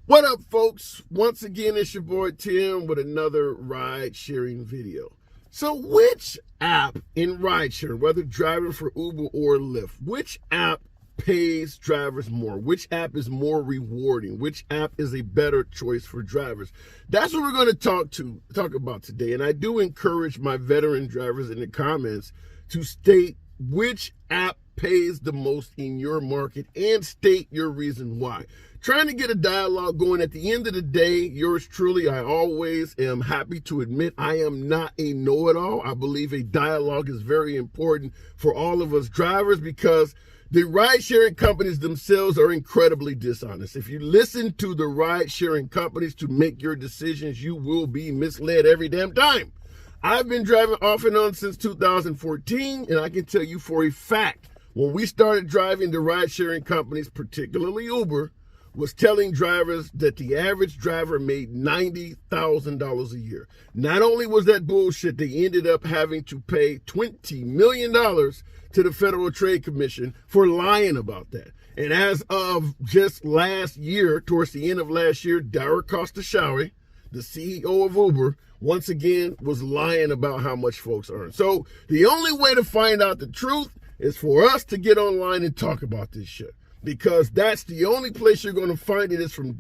What up, folks? Once again, it's your boy Tim with another ride sharing video. So which app in rideshare, whether driving for Uber or Lyft, which app pays drivers more? Which app is more rewarding? Which app is a better choice for drivers? That's what we're going to talk about today. And I do encourage my veteran drivers in the comments to state which app pays the most in your market and state your reason why. Trying to get a dialogue going. At the end of the day, yours truly, I always am happy to admit I am not a know-it-all. I believe a dialogue is very important for all of us drivers because the ride-sharing companies themselves are incredibly dishonest. If you listen to the ride-sharing companies to make your decisions, you will be misled every damn time. I've been driving off and on since 2014, and I can tell you for a fact, when we started driving, the ride-sharing companies, particularly Uber, was telling drivers that the average driver made $90,000 a year. Not only was that bullshit, they ended up having to pay $20 million to the Federal Trade Commission for lying about that. And as of just last year, towards the end of last year, Dara Khosrowshahi, the CEO of Uber, once again was lying about how much folks earn. So the only way to find out the truth is for us to get online and talk about this shit. Because that's the only place you're going to find it is from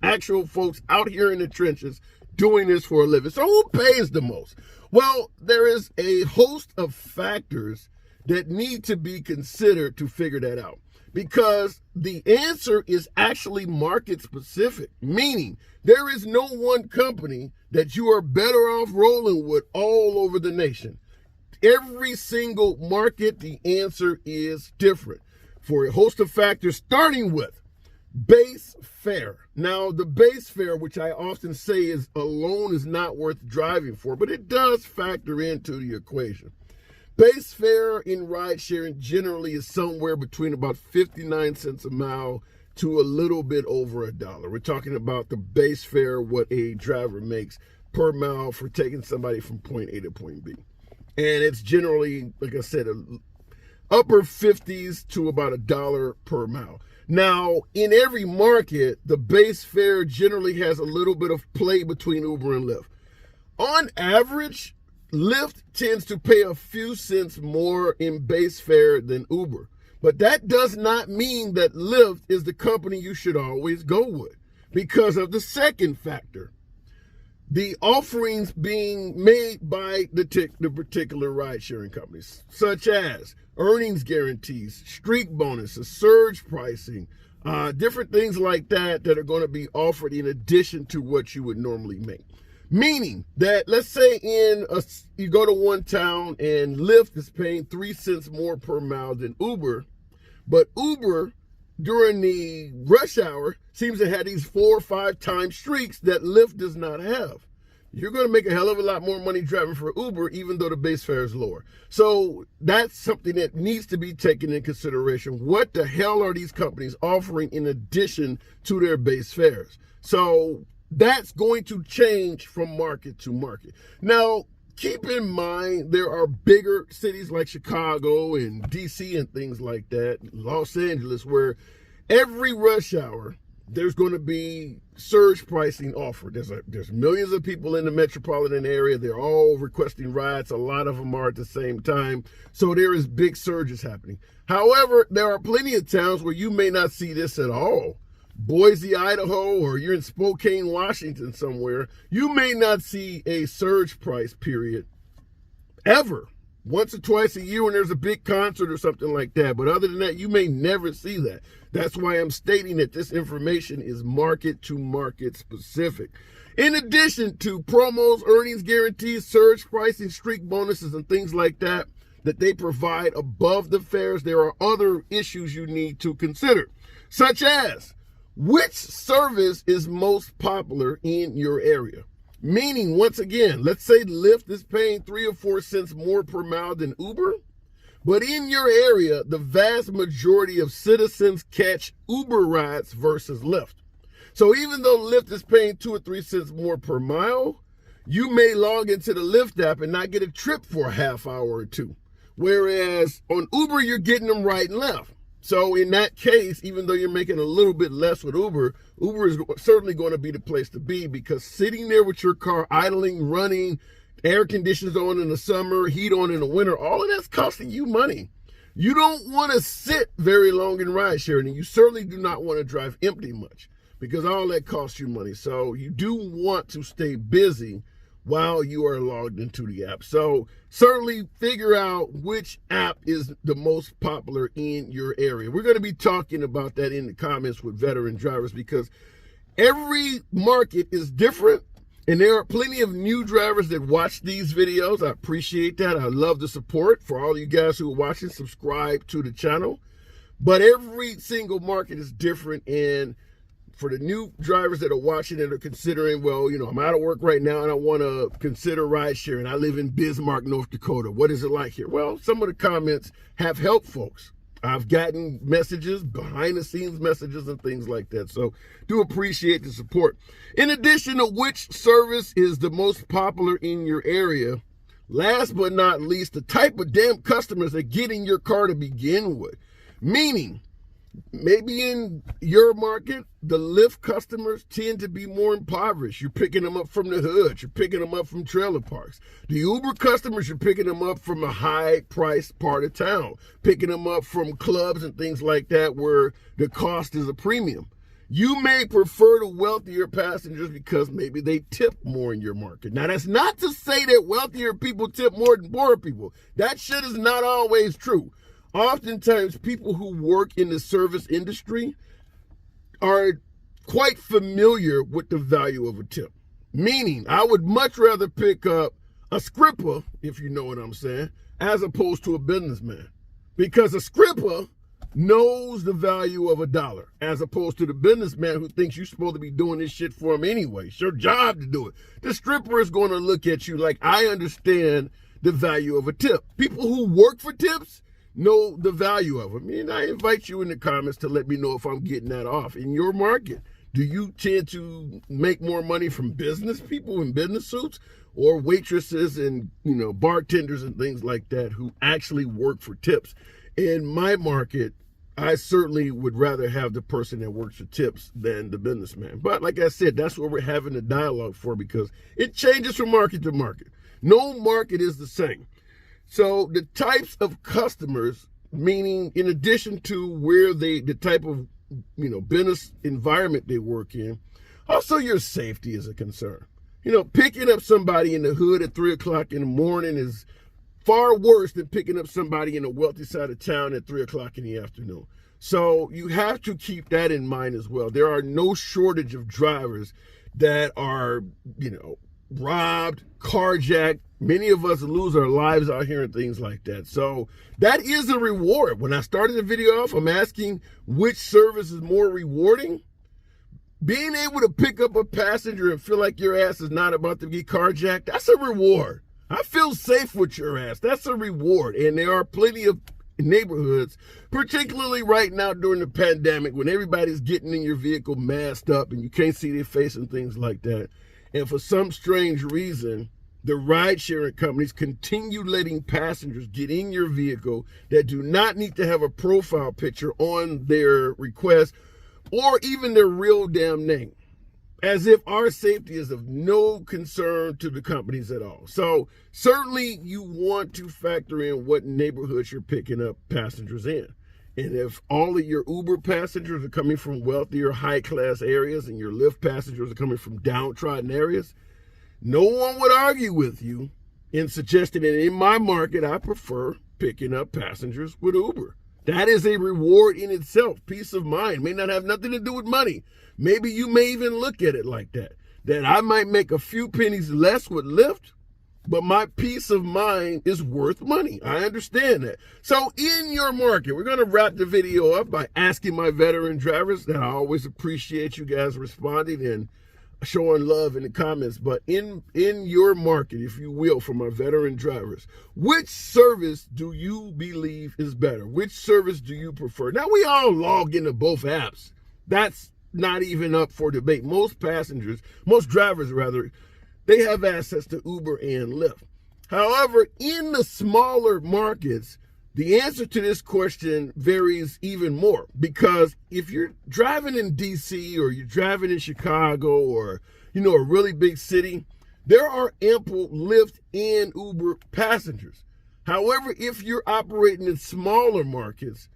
actual folks out here in the trenches doing this for a living. So who pays the most? Well, there is a host of factors that need to be considered to figure that out. Because the answer is actually market specific, meaning there is no one company that you are better off rolling with all over the nation. Every single market, the answer is different for a host of factors, starting with base fare. Now, the base fare, which I often say is alone is not worth driving for, but it does factor into the equation. Base fare in ride sharing generally is somewhere between about 59 cents a mile to a little bit over $1. We're talking about the base fare, what a driver makes per mile for taking somebody from point A to point B. And it's generally, like I said, upper 50s to about $1 per mile. Now, in every market, the base fare generally has a little bit of play between Uber and Lyft. On average, Lyft tends to pay a few cents more in base fare than Uber. But that does not mean that Lyft is the company you should always go with because of the second factor. The offerings being made by the particular ride-sharing companies, such as earnings guarantees, streak bonuses, surge pricing, different things like that that are going to be offered in addition to what you would normally make. Meaning that, let's say you go to one town and Lyft is paying 3 cents more per mile than Uber, but Uber during the rush hour seems to have these 4 or 5 time streaks that Lyft does not have. You're going to make a hell of a lot more money driving for Uber, even though the base fare is lower. So that's something that needs to be taken into consideration. What the hell are these companies offering in addition to their base fares? So that's going to change from market to market. Now, keep in mind, there are bigger cities like Chicago and DC and things like that, Los Angeles, where every rush hour, there's going to be surge pricing offered. There's millions of people in the metropolitan area. They're all requesting rides. A lot of them are at the same time. So there is big surges happening. However, there are plenty of towns where you may not see this at all. Boise, Idaho, or you're in Spokane, Washington somewhere, you may not see a surge price period ever. Once or twice a year when there's a big concert or something like that. But other than that, you may never see that. That's why I'm stating that this information is market to market specific. In addition to promos, earnings guarantees, surge pricing, streak bonuses, and things like that they provide above the fares, there are other issues you need to consider, such as which service is most popular in your area. Meaning, once again, let's say Lyft is paying 3 or 4 cents more per mile than Uber, but in your area, the vast majority of citizens catch Uber rides versus Lyft. So even though Lyft is paying 2 or 3 cents more per mile, you may log into the Lyft app and not get a trip for a half hour or two. Whereas on Uber, you're getting them right and left. So in that case, even though you're making a little bit less with Uber, Uber is certainly going to be the place to be, because sitting there with your car idling, running, air conditions on in the summer, heat on in the winter, all of that's costing you money. You don't want to sit very long in ride sharing, and you certainly do not want to drive empty much, because all that costs you money. So you do want to stay busy while you are logged into the app. So certainly figure out which app is the most popular in your area. We're going to be talking about that in the comments with veteran drivers, because every market is different. And there are plenty of new drivers that watch these videos. I appreciate that. I love the support. For all you guys who are watching, subscribe to the channel. But every single market is different. And for the new drivers that are watching and are considering, well, I'm out of work right now and I want to consider ride sharing. I live in Bismarck, North Dakota. What is it like here? Well, some of the comments have helped folks. I've gotten messages, behind the scenes messages and things like that. So do appreciate the support. In addition to which service is the most popular in your area, last but not least, the type of damn customers that get in your car to begin with. Meaning, maybe in your market, the Lyft customers tend to be more impoverished. You're picking them up from the hood. You're picking them up from trailer parks. The Uber customers, you're picking them up from a high-priced part of town, picking them up from clubs and things like that where the cost is a premium. You may prefer the wealthier passengers because maybe they tip more in your market. Now, that's not to say that wealthier people tip more than poorer people. That shit is not always true. Oftentimes, people who work in the service industry are quite familiar with the value of a tip. Meaning, I would much rather pick up a scripper, if you know what I'm saying, as opposed to a businessman. Because a scripper knows the value of $1, as opposed to the businessman who thinks you're supposed to be doing this shit for him anyway. It's your job to do it. The stripper is going to look at you like, I understand the value of a tip. People who work for tips know the value of them. And I invite you in the comments to let me know if I'm getting that off in your market. Do you tend to make more money from business people in business suits, or waitresses and bartenders and things like that who actually work for tips? In my market, I certainly would rather have the person that works for tips than the businessman. But like I said, that's what we're having a dialogue for, because it changes from market to market. No market is the same. So the types of customers, meaning in addition to where the type of business environment they work in, also your safety is a concern. Picking up somebody in the hood at 3 o'clock in the morning is far worse than picking up somebody in the wealthy side of town at 3 o'clock in the afternoon. So you have to keep that in mind as well. There are no shortage of drivers that are, robbed, carjacked. Many of us lose our lives out here and things like that. So that is a reward. When I started the video off, I'm asking which service is more rewarding. Being able to pick up a passenger and feel like your ass is not about to get carjacked, that's a reward. I feel safe with your ass. That's a reward. And there are plenty of neighborhoods, particularly right now during the pandemic, when everybody's getting in your vehicle masked up and you can't see their face and things like that. And for some strange reason, the ride-sharing companies continue letting passengers get in your vehicle that do not need to have a profile picture on their request or even their real damn name, as if our safety is of no concern to the companies at all. So certainly you want to factor in what neighborhoods you're picking up passengers in. And if all of your Uber passengers are coming from wealthier, high-class areas and your Lyft passengers are coming from downtrodden areas, no one would argue with you in suggesting that in my market, I prefer picking up passengers with Uber. That is a reward in itself. Peace of mind may not have nothing to do with money. Maybe you may even look at it like that I might make a few pennies less with Lyft, but my peace of mind is worth money. I understand that. So in your market, we're going to wrap the video up by asking my veteran drivers, that I always appreciate you guys responding and showing love in the comments, but in your market, if you will, for my veteran drivers, which service do you believe is better? Which service do you prefer? Now, we all log into both apps. That's not even up for debate. Most drivers, they have access to Uber and Lyft. However, in the smaller markets, The answer to this question varies even more, because if you're driving in DC or you're driving in Chicago or, a really big city, there are ample Lyft and Uber passengers. However, if you're operating in smaller markets,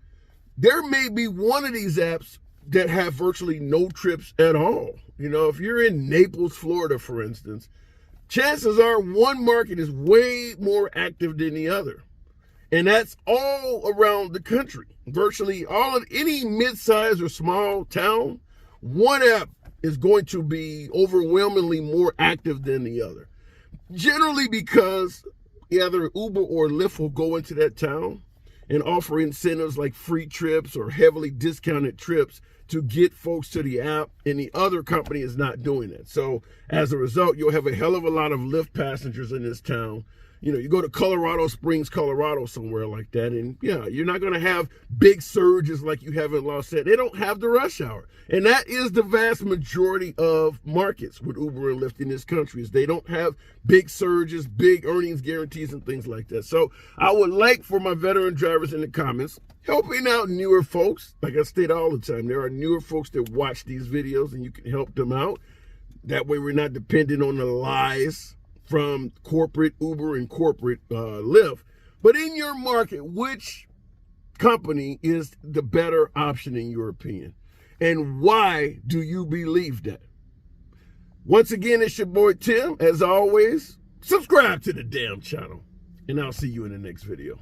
there may be one of these apps that have virtually no trips at all. If you're in Naples, Florida, for instance, chances are one market is way more active than the other. And that's all around the country. Virtually all of any mid-size or small town, one app is going to be overwhelmingly more active than the other. Generally because either Uber or Lyft will go into that town and offer incentives like free trips or heavily discounted trips to get folks to the app, and the other company is not doing it. So as a result, you'll have a hell of a lot of Lyft passengers in this town. You go to Colorado Springs, Colorado, somewhere like that, and you're not going to have big surges like you have in Los Angeles. They don't have the rush hour. And that is the vast majority of markets with Uber and Lyft in this country, is they don't have big surges, big earnings guarantees, and things like that. So I would like for my veteran drivers in the comments, helping out newer folks. Like I state all the time, there are newer folks that watch these videos, and you can help them out. That way we're not dependent on the lies from corporate Uber and corporate Lyft. But in your market, which company is the better option in your opinion? And why do you believe that? Once again, it's your boy Tim. As always, subscribe to the damn channel. And I'll see you in the next video.